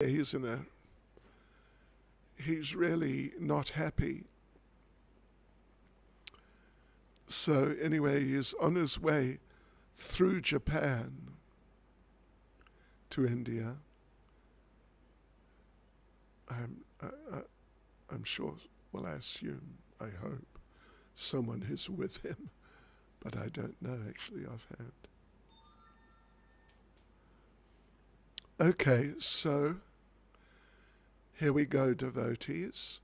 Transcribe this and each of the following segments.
He's really not happy. So anyway, he's on his way through Japan to India. I'm sure, well, I assume, I hope, someone is with him, but I don't know actually offhand. Okay, so here we go, devotees.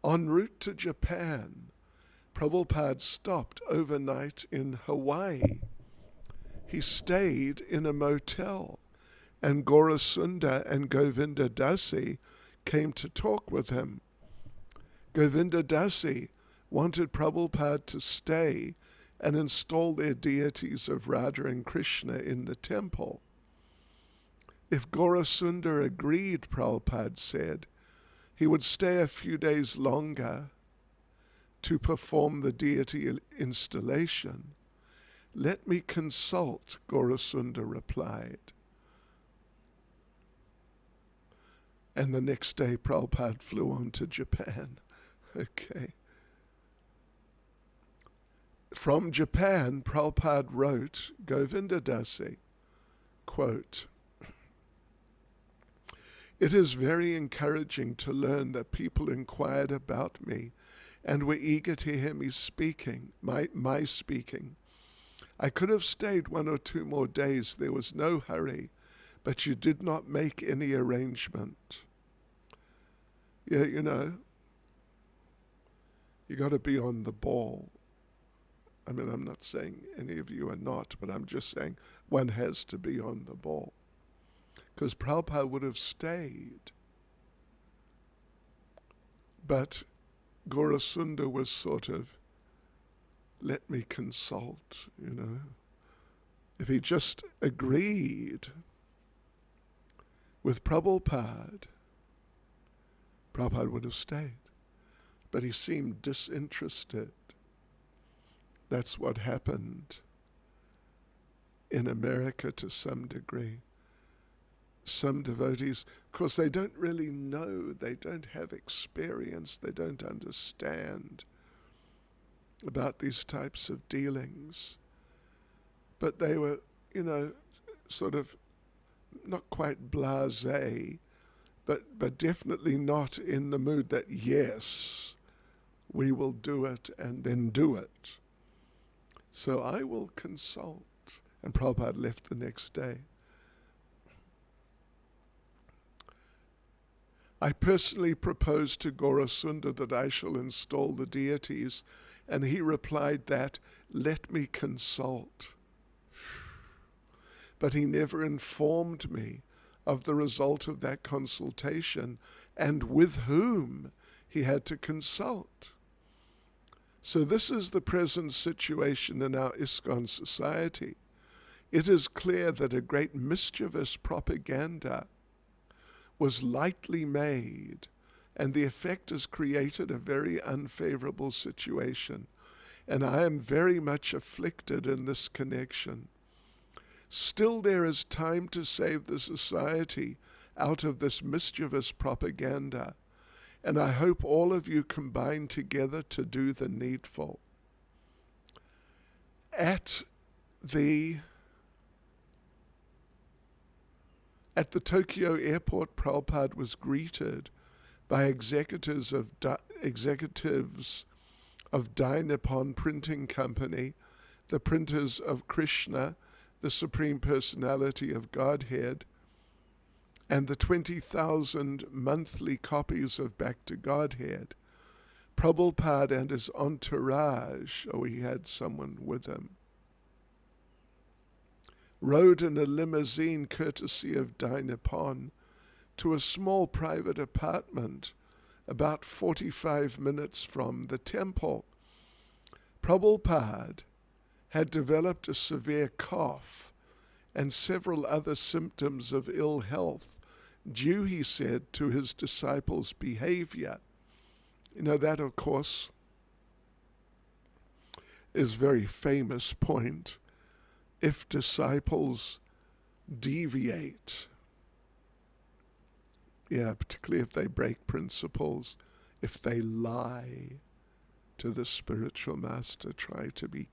En route to Japan, Prabhupada stopped overnight in Hawaii. He stayed in a motel, and Gaurasunda and Govinda Dasi came to talk with him. Govinda Dasi wanted Prabhupada to stay and install their deities of Radha and Krishna in the temple. If Gaurasunda agreed, Prabhupada said, he would stay a few days longer to perform the deity installation. Let me consult, Gaurasunda replied. And the next day Prabhupada flew on to Japan. Okay. From Japan, Prabhupada wrote Govinda Dasi, quote, "It is very encouraging to learn that people inquired about me and were eager to hear me speaking, my speaking. I could have stayed 1 or 2 more days, there was no hurry, but you did not make any arrangement." Yeah, you got to be on the ball. I mean, I'm not saying any of you are not, but I'm just saying one has to be on the ball. Because Prabhupada would have stayed. But Gaurasunda was sort of, let me consult, If he just agreed with Prabhupada, Prabhupada would have stayed. But he seemed disinterested. That's what happened in America to some degree. Some devotees, of course, they don't really know, they don't have experience, they don't understand about these types of dealings. But they were, sort of not quite blasé, but definitely not in the mood that, yes, we will do it and then do it. So I will consult. And Prabhupada left the next day. I personally proposed to Gaurasunda that I shall install the deities, and he replied that, let me consult. But he never informed me of the result of that consultation and with whom he had to consult. So this is the present situation in our ISKCON society. It is clear that a great mischievous propaganda was lightly made, and the effect has created a very unfavorable situation. And I am very much afflicted in this connection. Still there is time to save the society out of this mischievous propaganda, and I hope all of you combine together to do the needful. At the Tokyo airport, Prabhupada was greeted by executives of Dai Nippon Printing Company, the printers of Krishna, the Supreme Personality of Godhead, and the 20,000 monthly copies of Back to Godhead. Prabhupada and his entourage, he had someone with him, rode in a limousine courtesy of Dai Nippon to a small private apartment about 45 minutes from the temple. Prabhupada had developed a severe cough and several other symptoms of ill health, due, he said, to his disciples' behavior. That, of course, is a very famous point. If disciples deviate Yeah, particularly if they break principles, if they lie to the spiritual master, try to be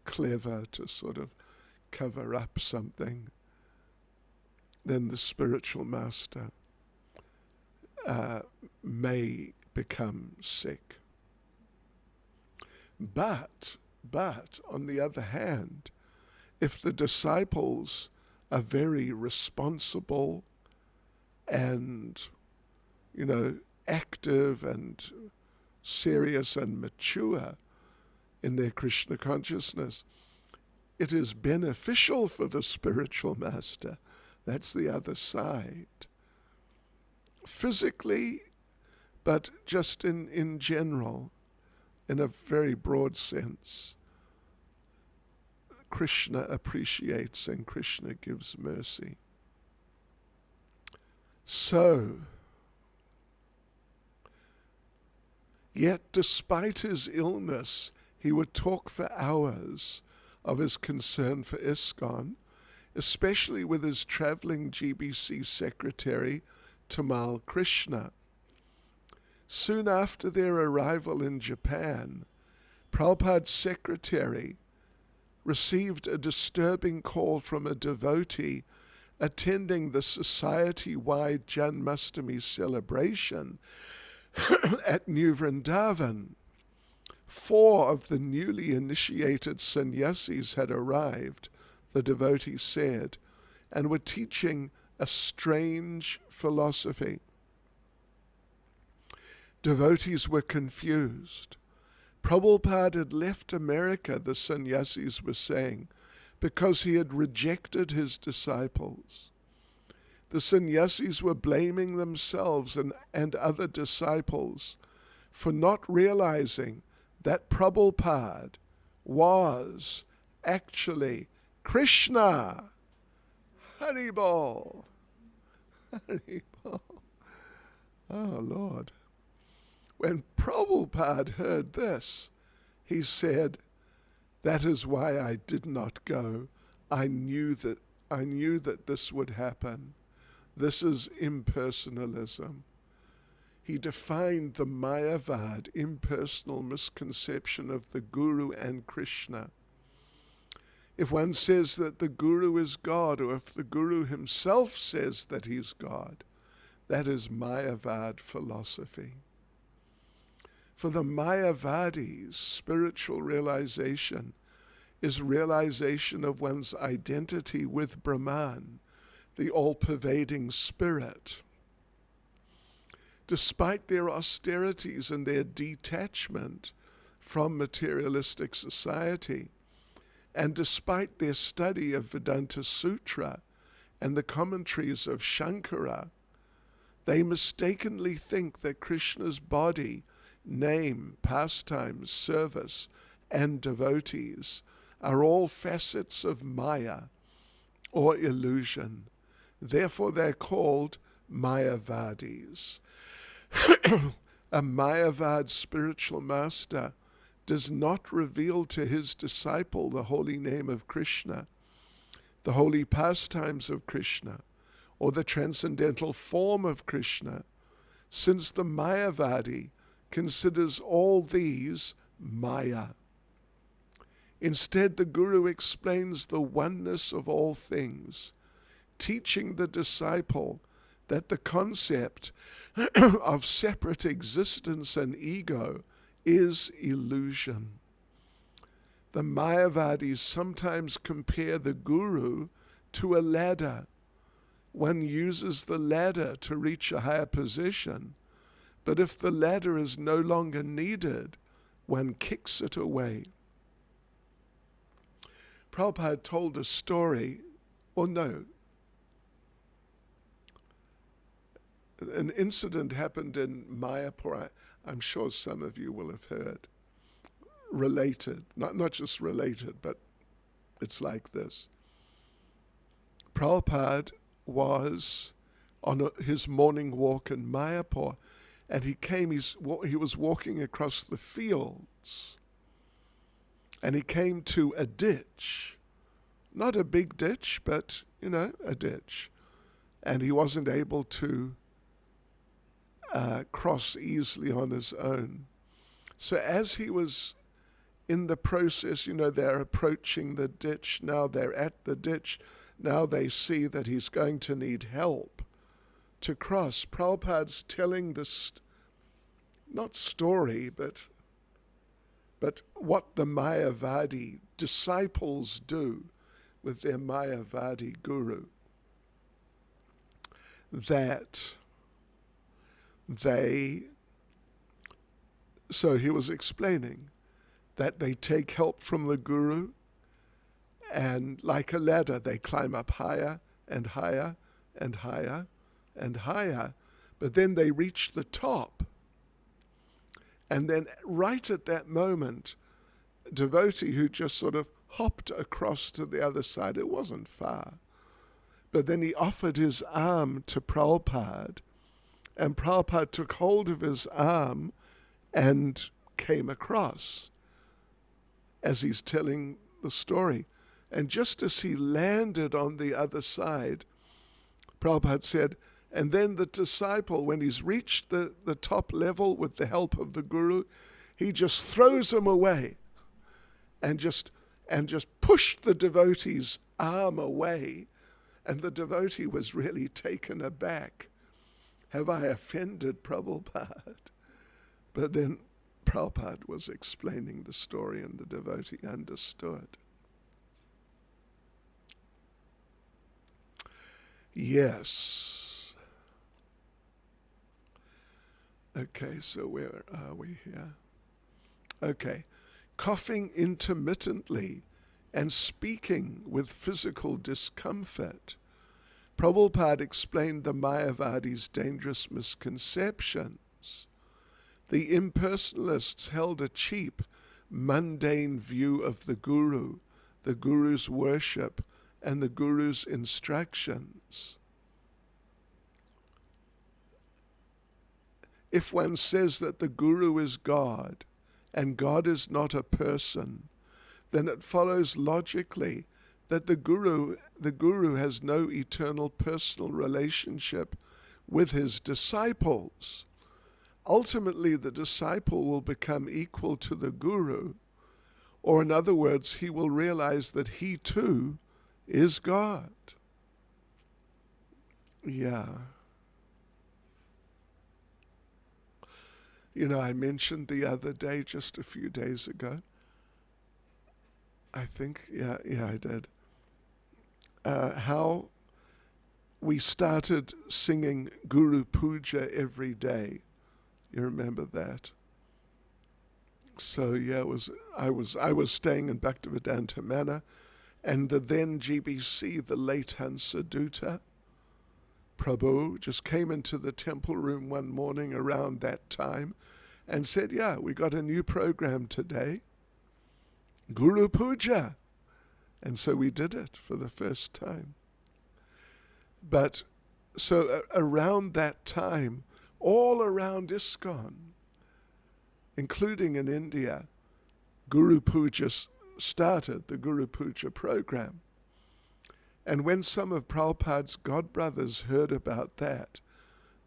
clever to sort of cover up something, then the spiritual master may become sick. But on the other hand, if the disciples are very responsible and, active and serious and mature in their Krishna consciousness, it is beneficial for the spiritual master. That's the other side. Physically, but just in general, in a very broad sense, Krishna appreciates and Krishna gives mercy. So, yet despite his illness, he would talk for hours of his concern for ISKCON, especially with his traveling GBC secretary, Tamal Krishna. Soon after their arrival in Japan, Prabhupada's secretary received a disturbing call from a devotee attending the society-wide Janmashtami celebration at New Vrindavan. 4 of the newly initiated sannyasis had arrived, the devotee said, and were teaching a strange philosophy. Devotees were confused. Prabhupada had left America, the sannyasis were saying, because he had rejected his disciples. The sannyasis were blaming themselves and other disciples for not realizing that Prabhupada was actually Krishna. Haribol. Haribol. Oh, Lord. When Prabhupada heard this, he said, "That is why I did not go. I knew that this would happen. This is impersonalism." He defined the Mayavad, impersonal misconception of the Guru and Krishna. If one says that the Guru is God, or if the Guru himself says that he's God, that is Mayavad philosophy. For the Mayavadis, spiritual realization is realization of one's identity with Brahman, the all-pervading spirit. Despite their austerities and their detachment from materialistic society, and despite their study of Vedanta Sutra and the commentaries of Shankara, they mistakenly think that Krishna's body, name, pastimes, service, and devotees are all facets of Maya, or illusion. Therefore they're called Mayavadis. A Mayavad spiritual master does not reveal to his disciple the holy name of Krishna, the holy pastimes of Krishna, or the transcendental form of Krishna, since the Mayavadi considers all these Maya. Instead, the Guru explains the oneness of all things, teaching the disciple that the concept of separate existence and ego is illusion. The Mayavadis sometimes compare the Guru to a ladder. One uses the ladder to reach a higher position, but if the ladder is no longer needed, one kicks it away. Prabhupada told a story, an incident happened in Mayapur. I'm sure some of you will have heard. Related, not just related, but it's like this. Prabhupada was on his morning walk in Mayapur, and he was walking across the fields, and he came to a ditch. Not a big ditch, but, a ditch. And he wasn't able to cross easily on his own. So as he was in the process, they're approaching the ditch, now they're at the ditch, now they see that he's going to need help to cross. Prabhupada's telling this, not story, but what the Mayavadi disciples do with their Mayavadi guru. So he was explaining that they take help from the guru, and like a ladder, they climb up higher and higher and higher and higher, but then they reach the top. And then right at that moment, a devotee who just sort of hopped across to the other side, it wasn't far, but then he offered his arm to Prabhupada, and Prabhupada took hold of his arm and came across as he's telling the story. And just as he landed on the other side, Prabhupada said, and then the disciple, when he's reached the top level with the help of the guru, he just throws him away and just pushed the devotee's arm away. And the devotee was really taken aback. Have I offended Prabhupada? But then Prabhupada was explaining the story and the devotee understood. Yes. Okay, so where are we here? Okay. Coughing intermittently and speaking with physical discomfort. Prabhupada explained the Mayavadi's dangerous misconceptions. The impersonalists held a cheap, mundane view of the Guru's worship, and the Guru's instructions. If one says that the Guru is God, and God is not a person, then it follows logically that the Guru has no eternal personal relationship with his disciples. Ultimately, the disciple will become equal to the Guru, or in other words, he will realize that he too is God. Yeah. I mentioned the other day, just a few days ago, I think, yeah, I did, how we started singing Guru Puja every day. You remember that? So yeah, I was staying in Bhaktivedanta Manor, and the then GBC, the late Hansadutta Prabhu, just came into the temple room one morning around that time and said, yeah, we got a new program today, Guru Puja. And so we did it for the first time. But so around that time, all around ISKCON, including in India, Guru Puja started, the Guru Puja program. And when some of Prabhupada's godbrothers heard about that,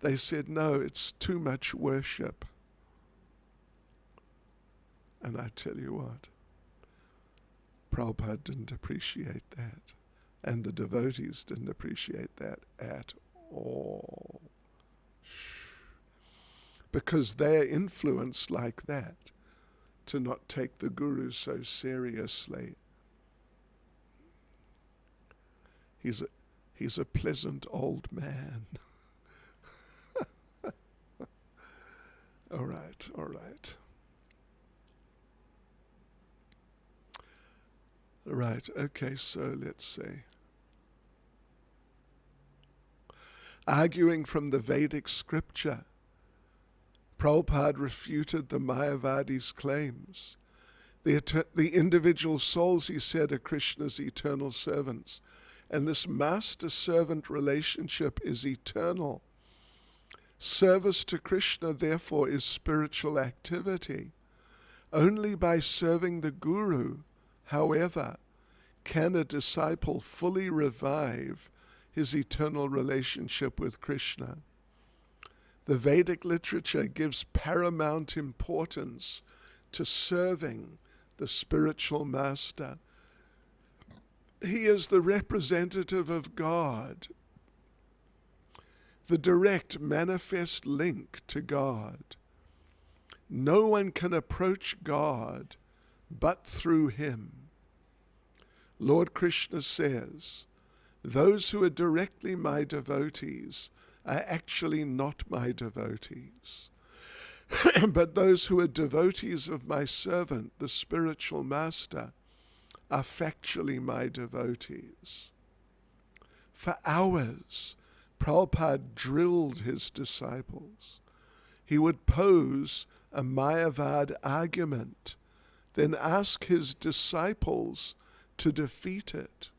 they said, no, it's too much worship. And I tell you what, Prabhupada didn't appreciate that. And the devotees didn't appreciate that at all. Because they're influenced like that, to not take the Guru so seriously. He's a pleasant old man. All right. Right, okay, so let's see. Arguing from the Vedic scripture, Prabhupada refuted the Mayavadi's claims. The individual souls, he said, are Krishna's eternal servants, and this master-servant relationship is eternal. Service to Krishna, therefore, is spiritual activity. Only by serving the Guru, however, can a disciple fully revive his eternal relationship with Krishna. The Vedic literature gives paramount importance to serving the spiritual master. He is the representative of God, the direct manifest link to God. No one can approach God but through him. Lord Krishna says, those who are directly my devotees are actually not my devotees. But those who are devotees of my servant, the spiritual master, are factually my devotees. For hours, Prabhupada drilled his disciples. He would pose a Mayavad argument, then ask his disciples to defeat it.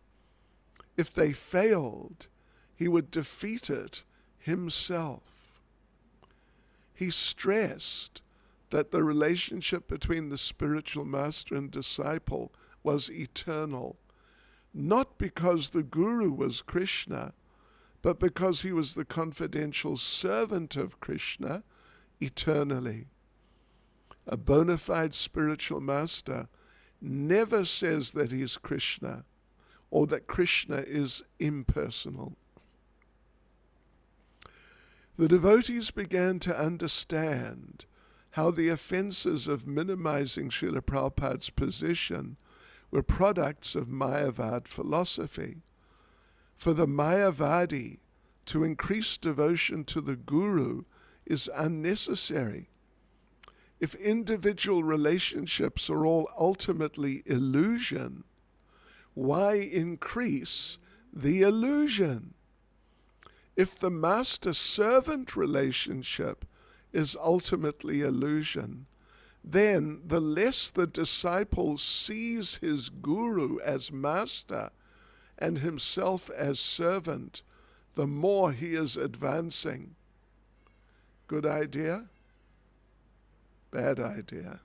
If they failed, he would defeat it himself. He stressed that the relationship between the spiritual master and disciple was eternal, not because the guru was Krishna, but because he was the confidential servant of Krishna eternally. A bona fide spiritual master never says that he is Krishna or that Krishna is impersonal. The devotees began to understand how the offenses of minimizing Srila Prabhupada's position were products of Mayavad philosophy. For the Mayavadi, to increase devotion to the Guru is unnecessary. If individual relationships are all ultimately illusion, why increase the illusion? If the master-servant relationship is ultimately illusion, then the less the disciple sees his guru as master and himself as servant, the more he is advancing. Good idea? Bad idea.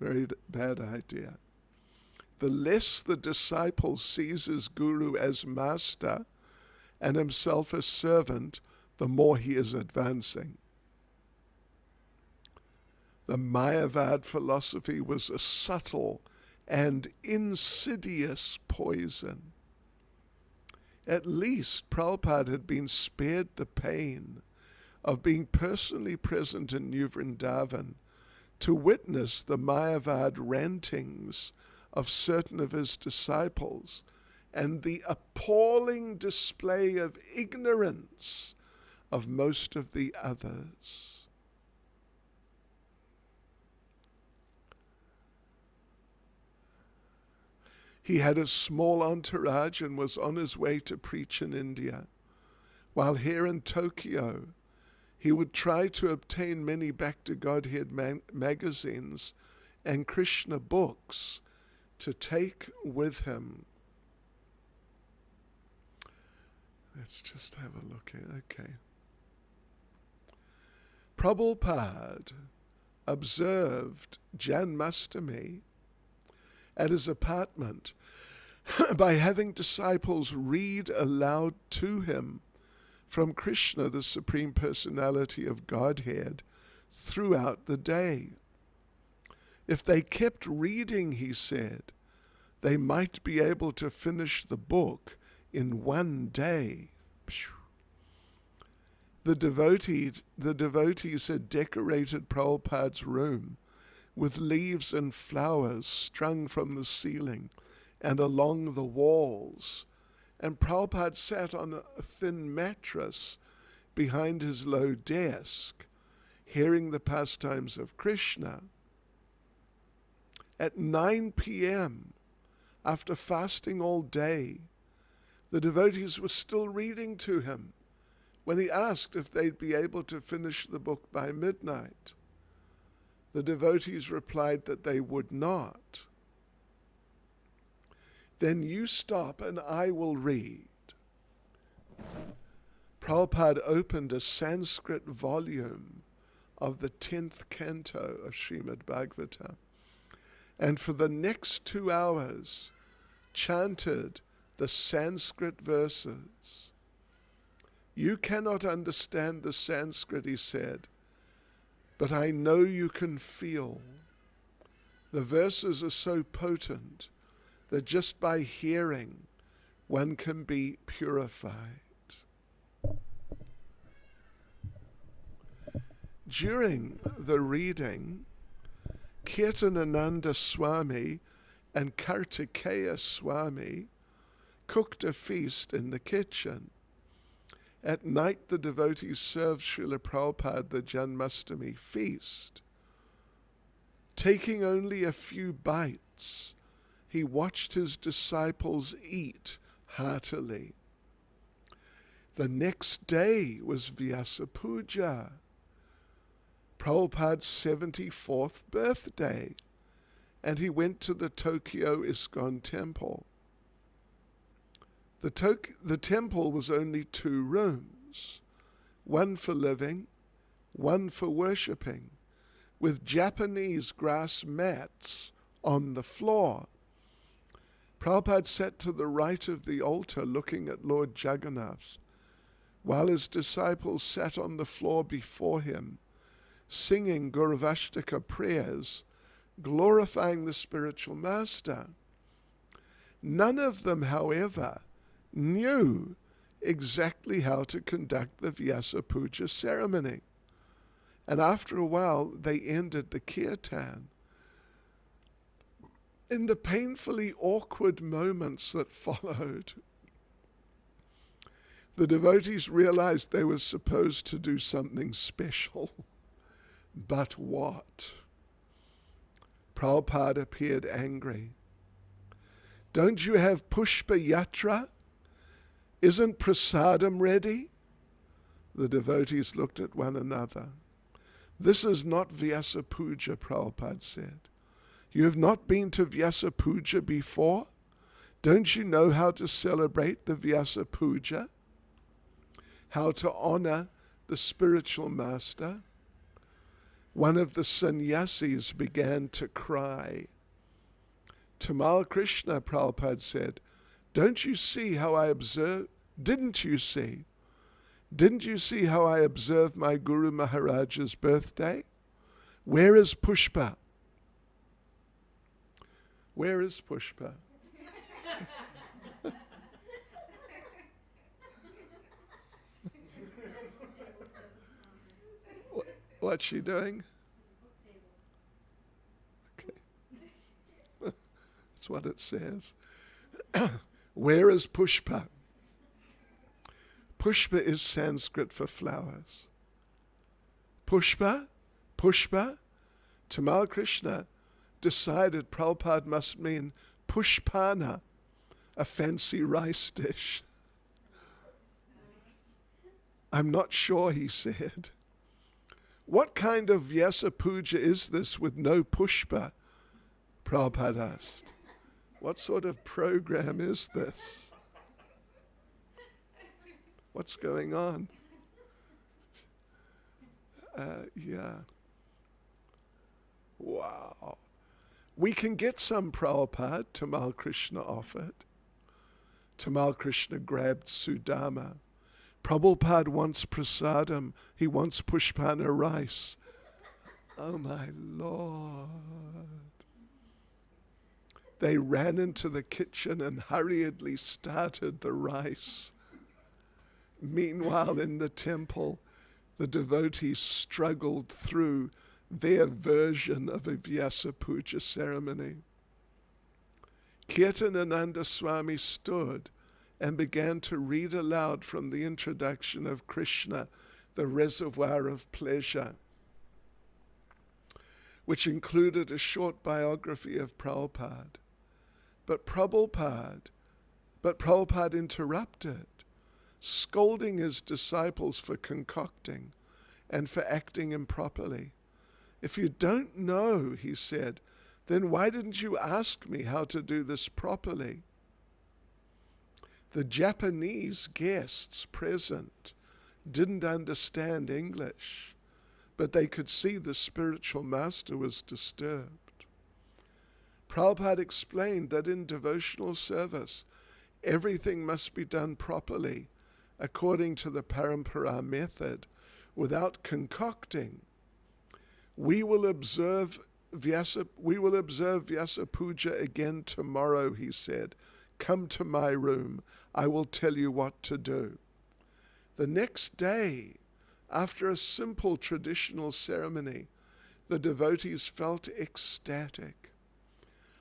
Very bad idea. The less the disciple sees his guru as master and himself as servant, the more he is advancing. The Mayavad philosophy was a subtle and insidious poison. At least Prabhupada had been spared the pain of being personally present in New Vrindavan to witness the Mayavad rantings of certain of his disciples and the appalling display of ignorance of most of the others. He had a small entourage and was on his way to preach in India, while here in Tokyo he would try to obtain many Back to Godhead magazines and Krishna books to take with him. Let's just have a look here. Okay. Prabhupada observed Janmashtami at his apartment by having disciples read aloud to him from Krishna, the Supreme Personality of Godhead, throughout the day. If they kept reading, he said, they might be able to finish the book in one day. The devotees had decorated Prabhupada's room with leaves and flowers strung from the ceiling and along the walls, and Prabhupada sat on a thin mattress behind his low desk, hearing the pastimes of Krishna. At 9 p.m., after fasting all day, the devotees were still reading to him when he asked if they'd be able to finish the book by midnight. The devotees replied that they would not. Then you stop and I will read. Prabhupada opened a Sanskrit volume of the 10th canto of Srimad Bhagavatam, and for the next 2 hours chanted the Sanskrit verses. You cannot understand the Sanskrit, he said, but I know you can feel. The verses are so potent that just by hearing, one can be purified. During the reading, Kirtanananda Swami and Kartikeya Swami cooked a feast in the kitchen. At night, the devotees served Srila Prabhupada the Janmashtami feast. Taking only a few bites, he watched his disciples eat heartily. The next day was Vyasa Puja, Prabhupada's 74th birthday, and he went to the Tokyo ISKCON temple. The temple was only 2 rooms, one for living, one for worshipping, with Japanese grass mats on the floor. Prabhupada sat to the right of the altar looking at Lord Jagannath, while his disciples sat on the floor before him, singing Gauravashtaka prayers, glorifying the spiritual master. None of them, however, knew exactly how to conduct the Vyasa Puja ceremony. And after a while, they ended the kirtan. In the painfully awkward moments that followed, the devotees realized they were supposed to do something special. But what? Prabhupada appeared angry. Don't you have Pushpa Yatra? Isn't prasadam ready? The devotees looked at one another. This is not Vyasa Puja, Prabhupada said. You have not been to Vyasa Puja before? Don't you know how to celebrate the Vyasa Puja? How to honor the spiritual master? One of the sannyasis began to cry. Tamal Krishna, Prabhupada said, don't you see how I observe? Didn't you see? Didn't you see how I observed my Guru Maharaja's birthday? Where is Pushpa? Where is Pushpa? What's she doing? Okay. That's what it says. Where is Pushpa? Pushpa is Sanskrit for flowers. Pushpa, Tamal Krishna decided Prabhupada must mean Pushpana, a fancy rice dish. I'm not sure, he said. What kind of Vyasa Puja is this with no Pushpa? Prabhupada asked. What sort of program is this? What's going on? Yeah. Wow. We can get some Prabhupada, Tamal Krishna offered. Tamal Krishna grabbed Sudama. Prabhupada wants prasadam. He wants pushpana rice. Oh my Lord. They ran into the kitchen and hurriedly started the rice. Meanwhile, in the temple, the devotees struggled through their version of a Vyasa Puja ceremony. Kirtanananda Swami stood and began to read aloud from the introduction of Krishna, the reservoir of pleasure, which included a short biography of Prabhupada. But Prabhupada interrupted, scolding his disciples for concocting and for acting improperly. If you don't know, he said, then why didn't you ask me how to do this properly? The Japanese guests present didn't understand English, but they could see the spiritual master was disturbed. Prabhupada explained that in devotional service, everything must be done properly according to the parampara method, without concocting, we will observe Vyasa Puja again tomorrow, he said. Come to my room. I will tell you what to do. The next day, after a simple traditional ceremony, the devotees felt ecstatic.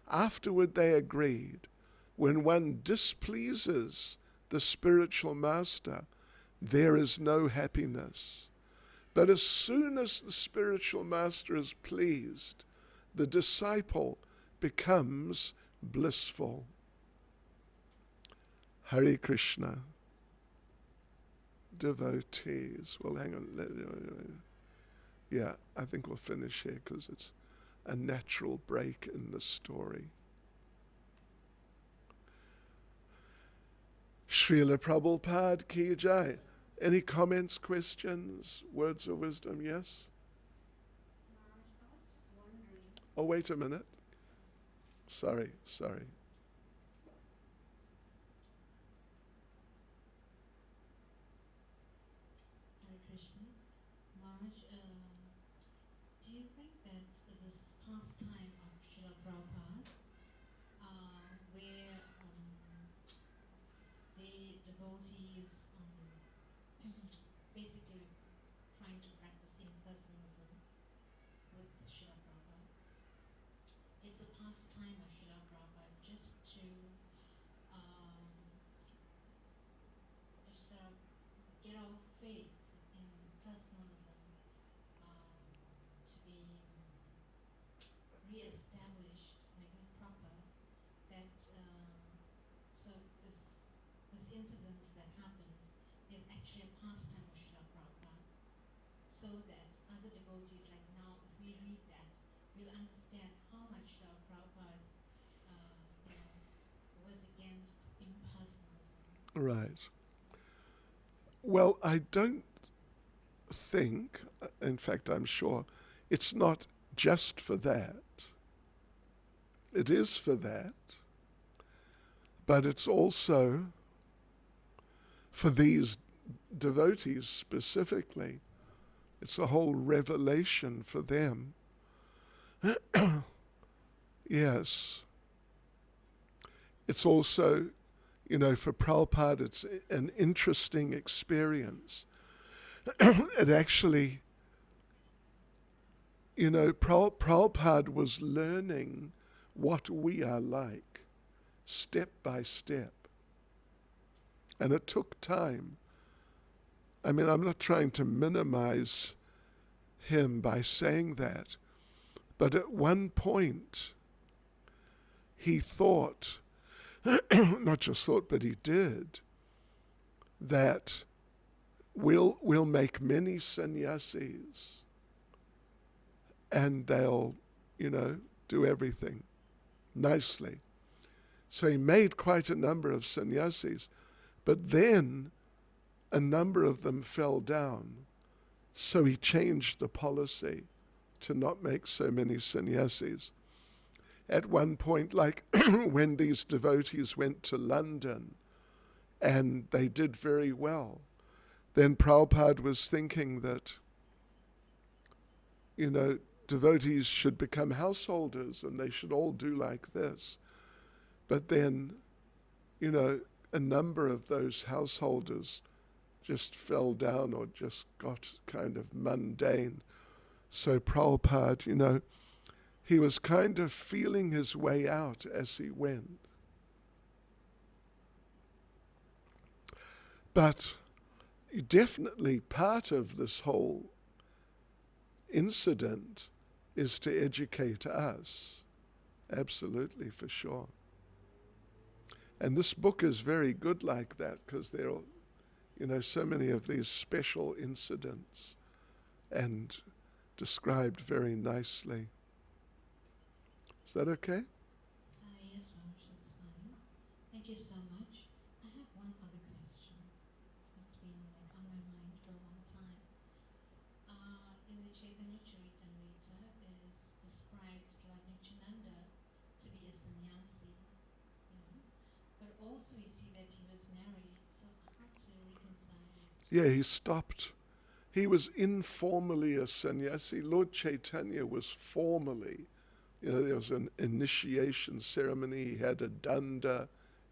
Afterward they agreed, when one displeases the spiritual master, there is no happiness. But as soon as the spiritual master is pleased, the disciple becomes blissful. Hare Krishna. Devotees. Well, hang on. Yeah, I think we'll finish here because it's a natural break in the story. Srila Prabhupada Ki Jai. Any comments, questions, words of wisdom? Yes? Oh, wait a minute. Sorry. Hare Krishna. Maharaj, do you think that this pastime of Srila Prabhupada, where the devotees basically trying to practice impersonalism with Srila Prabhupada, it's a pastime of Srila Prabhupada just to sort of get our faith in personalism to be re-established like proper, that so this incident that happened is actually a pastime of Srila Prabhupada, so that other devotees, like now if we read that, we'll understand how much Srila Prabhupada was against impersonalism. Right. Well, I don't think, in fact I'm sure, it's not just for that. It is for that, but it's also for these devotees specifically. It's a whole revelation for them. Yes. It's also, for Prabhupada, it's an interesting experience. It actually, Prabhupada was learning what we are like, step by step. And it took time. I mean, I'm not trying to minimize him by saying that, but at one point, he thought, not just thought, but he did, that we'll make many sannyasis and they'll, do everything nicely. So he made quite a number of sannyasis, but then a number of them fell down. So he changed the policy to not make so many sannyasis. At one point, like when these devotees went to London and they did very well, then Prabhupada was thinking that, devotees should become householders and they should all do like this. But then, a number of those householders just fell down or just got kind of mundane. So Prabhupada, he was kind of feeling his way out as he went. But definitely part of this whole incident is to educate us. Absolutely, for sure. And this book is very good like that, because there are, so many of these special incidents and described very nicely. Is that okay? Yes, Maharaj, that's fine. Thank you so much. I have one other question. It's been on my mind for a long time. In the Chaitanya Charitamrita is described Lord Nityananda to be a sannyasi, but also we see that he was married. So how to reconcile Yeah, he stopped. He was informally a sannyasi. Lord Chaitanya was formally. There was an initiation ceremony. He had a danda,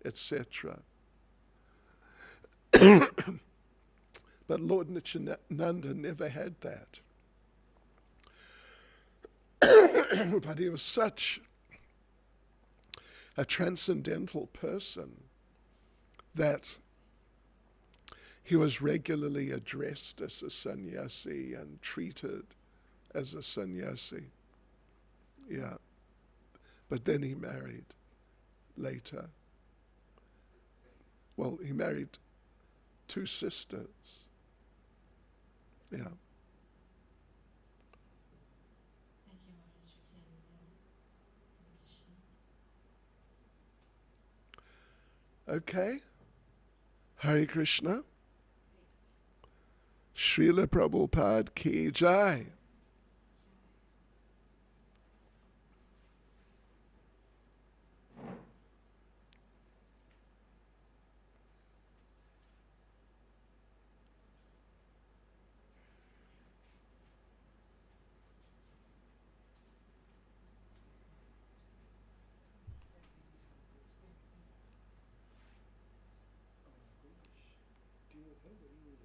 etc. But Lord Nityananda never had that. But he was such a transcendental person that he was regularly addressed as a sannyasi and treated as a sannyasi. Yeah. But then he married later. Well, he married 2 sisters. Yeah. Thank you, Maharaj Chaitanya. Okay. Hare Krishna. Srila Prabhupada ki jai. Do you have any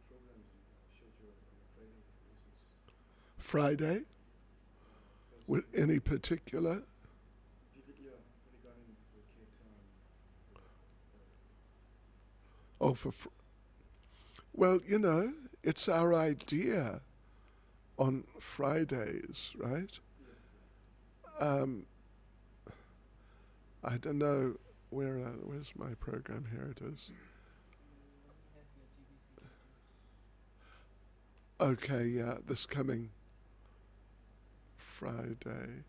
programs scheduled on Friday basis? Friday? With any particular? Yeah, regarding the Kirtan. Oh, well, it's our idea on Fridays, right? Yeah. I don't know where's my program? Here it is. Okay, yeah, this coming Friday.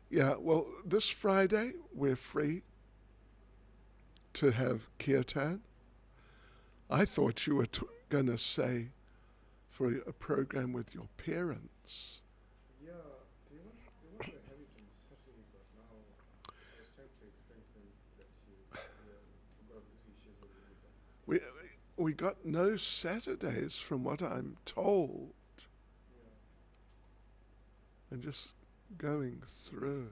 Yeah, well, this Friday we're free to have kirtan. I thought you were going to say for a program with your parents. Yeah, they want to have it on Saturday, but now I was trying to explain to them that you got busy schedule with them. We got no Saturdays from what I'm told. Yeah. And just going through.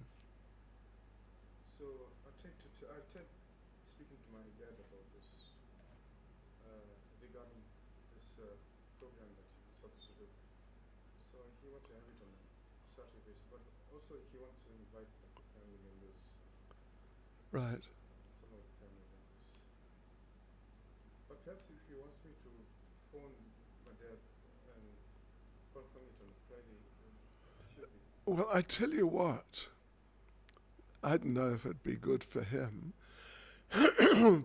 So I tried speaking to my dad about this regarding this program that he's supposed to do. So he wants to have it on Saturday basis, but also he wants to invite like the family members, Right. some of the family members. But perhaps if he wants me to phone my dad and confirm it on Friday, then it should be. Well, I tell you what, I don't know if it'd be good for him,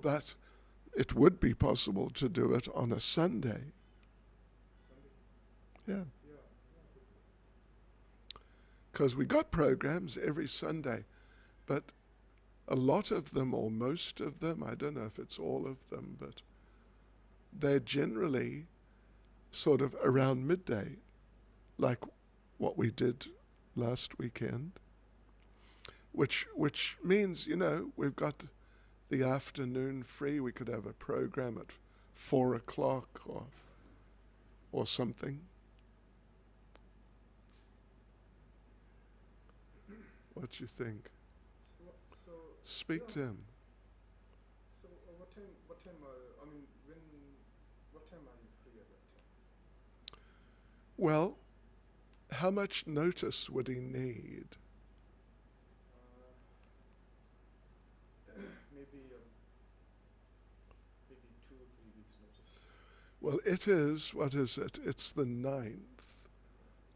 but it would be possible to do it on a Sunday. Sunday? Yeah. Yeah. Because we got programs every Sunday, but a lot of them, or most of them, I don't know if it's all of them, but they're generally sort of around midday, like what we did last weekend, which means, we've got the afternoon free. We could have a program at 4 o'clock or something. What do you think? So Speak to him. So what time what time are you free at that time? Well, how much notice would he need? Maybe 2 or 3 weeks notice. Well, it is, what is it? It's the 9th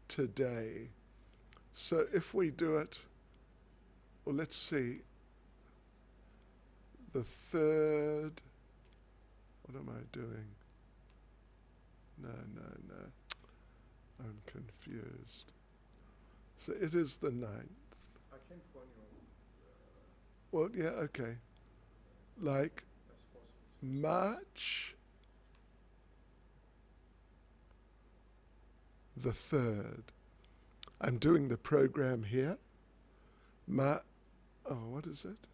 today. So if we do it, well, let's see, the 3rd, what am I doing? No, I'm confused. So it is the 9th. I can phone you Well, yeah, okay. Like as possible. March the 3rd. I'm doing the program here. What is it?